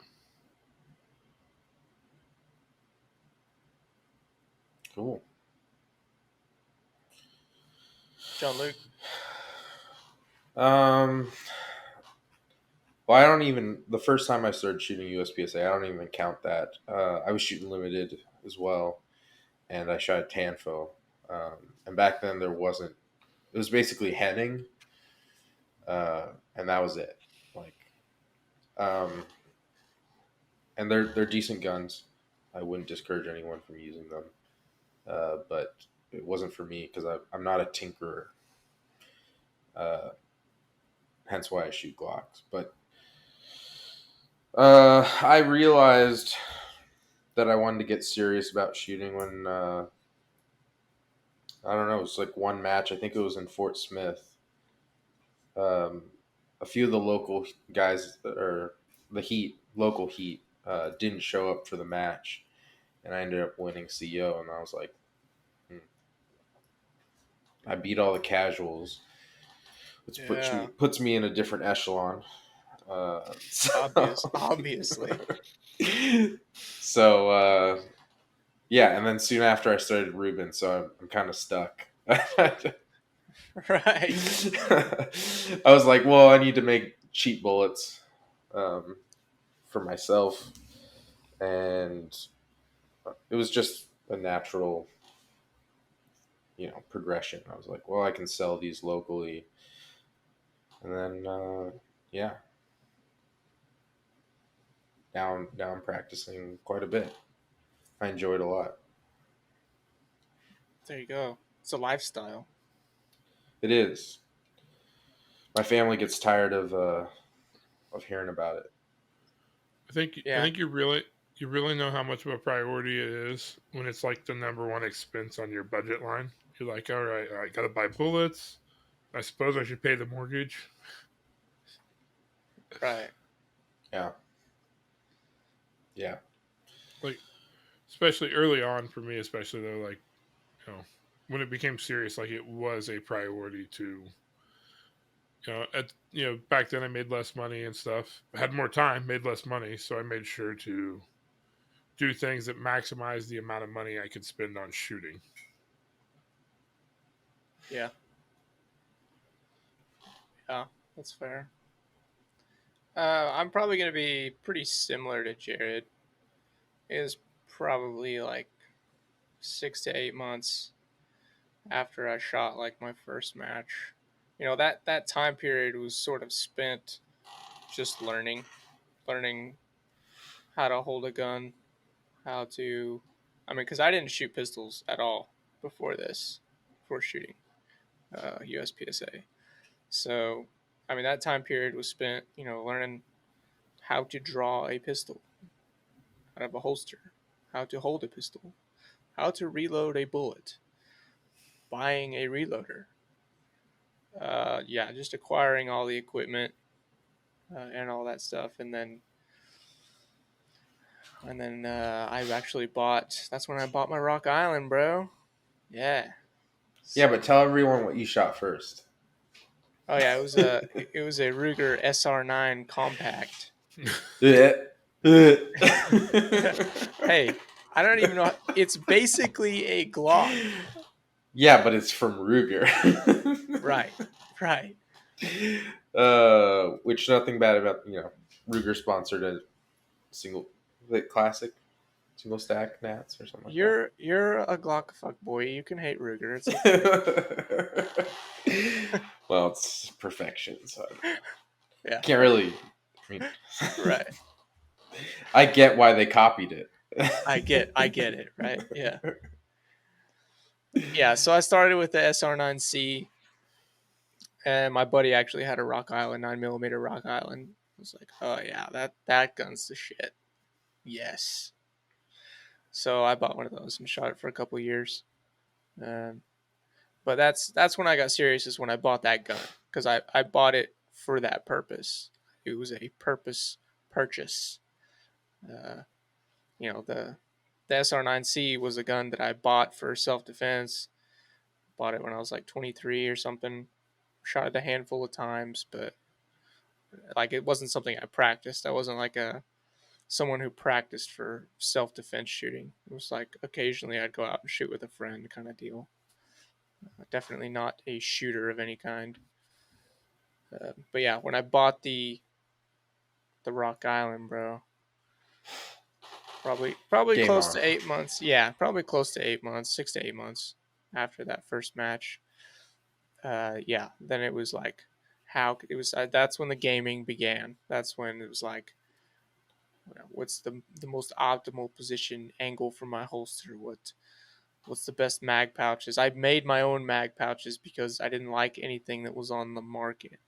Cool. John Luke. Um. Well, I don't even. The first time I started shooting USPSA, I don't even count that. I was shooting limited as well, and I shot a Tanfo. And back then there wasn't. It was basically Henning, and that was it. Like, um, and they're decent guns. I wouldn't discourage anyone from using them, but it wasn't for me because I'm not a tinkerer. Uh, hence why I shoot Glocks. But I realized that I wanted to get serious about shooting when I don't know. It was like one match. I think it was in Fort Smith. Um, a few of the local guys or the local Heat, didn't show up for the match, and I ended up winning CO. And I was like, I beat all the casuals, which Yeah. puts me in a different echelon. Obviously. So yeah, and then soon after I started Ruben, so I'm kind of stuck. Right. I was like, well, I need to make cheap bullets for myself, and it was just a natural, progression. I was like, well, I can sell these locally, and then yeah, now I'm practicing quite a bit. I enjoy it a lot. There you go. It's a lifestyle. It is. My family gets tired of hearing about it. I Yeah. think you really know how much of a priority it is when it's like the number one expense on your budget line. You're like, all right, I gotta buy bullets. I suppose I should pay the mortgage. Right. Yeah, yeah, Like, especially early on for me, especially though, like, when it became serious, like it was a priority to, back then I made less money and stuff. I had more time, made less money, so I made sure to do things that maximize the amount of money I could spend on shooting. Yeah. Yeah. That's fair. I'm probably gonna be pretty similar to Jared. It was probably like 6 to 8 months after I shot like my first match. That time period was sort of spent just learning how to hold a gun, how to, I mean, because I didn't shoot pistols at all before this, before shooting USPSA. So, I mean, that time period was spent, learning how to draw a pistol out of a holster, how to hold a pistol, how to reload a bullet, buying a reloader. Yeah, just acquiring all the equipment and all that stuff, and then I actually bought. That's when I bought my Rock Island, bro. Yeah. Yeah, but tell everyone what you shot first. Oh yeah, it was a Ruger SR9 compact. Yeah. Hey, I don't even know. It's basically a Glock. Yeah, but it's from Ruger. Right. Right. Which nothing bad about Ruger sponsored a classic single stack Nats or something like You're a Glock fuck boy. You can hate Ruger. It's okay. that. Well, it's perfection, so Yeah. can't really. I mean, Right. I get why they copied it. I get it. Right. Yeah. Yeah. So I started with the SR9C, and my buddy actually had a Rock Island 9mm Rock Island. I was like, oh yeah, that gun's the shit. Yes. So I bought one of those and shot it for a couple of years. Um, but that's when I got serious, is when I bought that gun, because I bought it for that purpose. It was a purpose purchase. Uh, the SR9C was a gun that I bought for self-defense. Bought it when I was like 23 or something. Shot it a handful of times, but like it wasn't something I practiced. I wasn't like someone who practiced for self-defense shooting. It was like occasionally I'd go out and shoot with a friend kind of deal. Definitely not a shooter of any kind. But yeah, when I bought the Rock Island, bro, probably Game close on. to 8 months. Yeah, probably close to 8 months, 6 to 8 months after that first match. Yeah, then it was like that's when the gaming began. That's when it was like, what's the most optimal position angle for my holster? What's the best mag pouches? I made my own mag pouches because I didn't like anything that was on the market.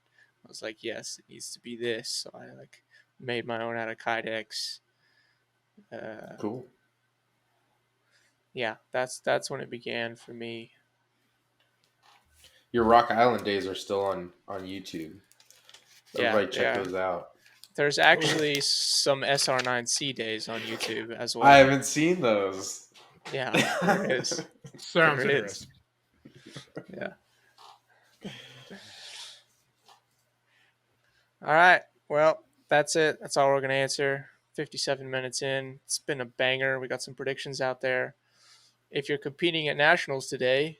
I was like, yes, it needs to be this. So I like made my own out of Kydex. Cool. Yeah, that's when it began for me. Your Rock Island days are still on YouTube. Everybody check those out. There's actually some SR9C days on YouTube as well. I haven't seen those. Yeah, there is. Sounds There it interesting. Yeah. All right. Well, that's it. That's all we're going to answer. 57 minutes in. It's been a banger. We got some predictions out there. If you're competing at nationals today,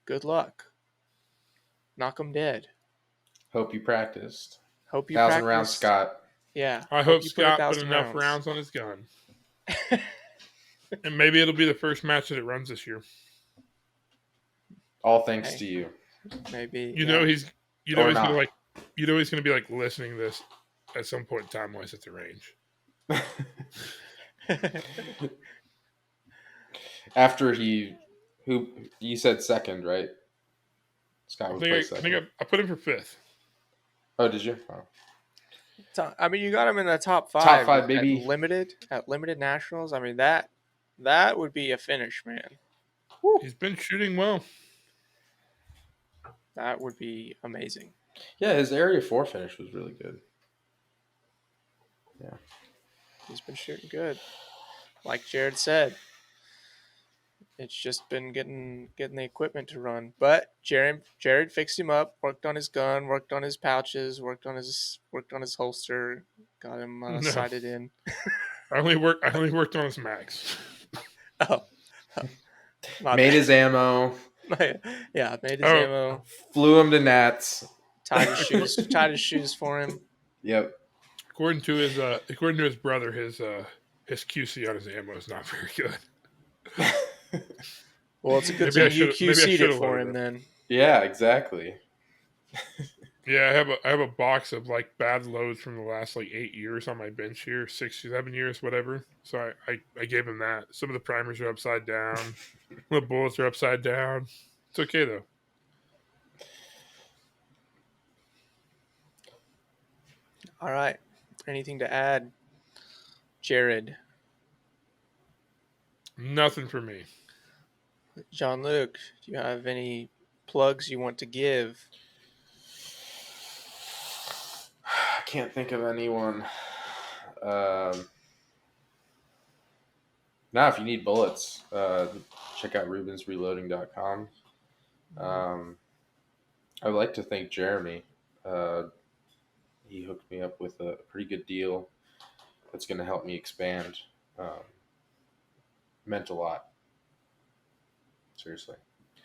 good luck. Knock 'em dead. Hope you practiced. Hope you 1,000 practiced. rounds, Scott. Yeah. I hope you Scott put 1,000 enough rounds on his gun. And maybe it'll be the first match that it runs this year. All thanks to you. Maybe. You know he's gonna be like listening to this at some point in time while he's at the range. After who you said second, right? Scott would play second. I put him for 5th. Oh, did you? Oh. I mean, you got him in the top 5. Top 5, baby. At limited nationals. I mean, that would be a finish, man. Woo. He's been shooting well. That would be amazing. Yeah, his Area 4 finish was really good. Yeah. He's been shooting good. Like Jared said, it's just been getting the equipment to run. But Jared fixed him up, worked on his gun, worked on his pouches, worked on his holster, got him sighted in. I only worked on his mags. Oh. Made his ammo. Yeah, made his ammo. Flew him to Nats. Tied his shoes for him. Yep. According to his brother, his QC on his ammo is not very good. Well, it's a good thing you QC'd it for him then. Yeah, exactly. Yeah, I have a box of like bad loads from the last like 8 years on my bench here, 6, 7 years, whatever. So I gave him that. Some of the primers are upside down. The bullets are upside down. It's okay though. All right. Anything to add, Jared? Nothing for me. Jean-Luc, do you have any plugs you want to give? I can't think of anyone. Now, if you need bullets, check out rubensreloading.com. I would like to thank Jeremy. He hooked me up with a pretty good deal that's going to help me expand. Meant a lot. Seriously.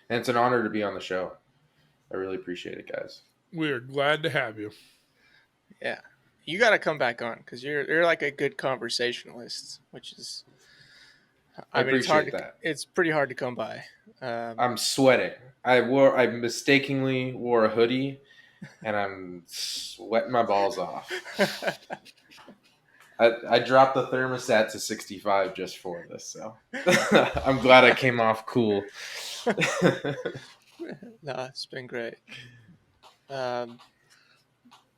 And it's an honor to be on the show. I really appreciate it, guys. We're glad to have you. Yeah. You got to come back on because you're like a good conversationalist, which is... I mean, appreciate that. It's pretty hard to come by. I'm sweating. I mistakenly wore a hoodie, and I'm sweating my balls off. I dropped the thermostat to 65 just for this, so I'm glad I came off cool. No, it's been great.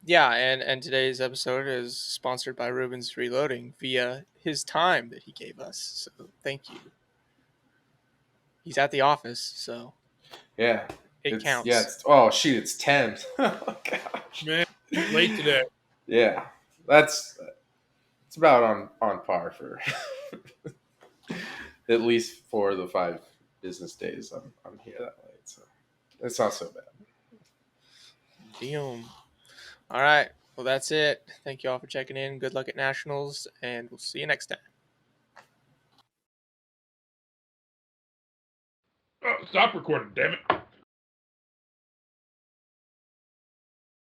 Yeah, and today's episode is sponsored by Ruben's Reloading via his time that he gave us. So thank you. He's at the office, so Yeah, it counts. Yeah, it's 10. Oh gosh, Man, late today. Yeah, it's about on par for at least for the 5 business days I'm here that late, so it's not so bad. Damn. All right. Well, that's it. Thank you all for checking in. Good luck at Nationals, and we'll see you next time. Oh, stop recording, damn it.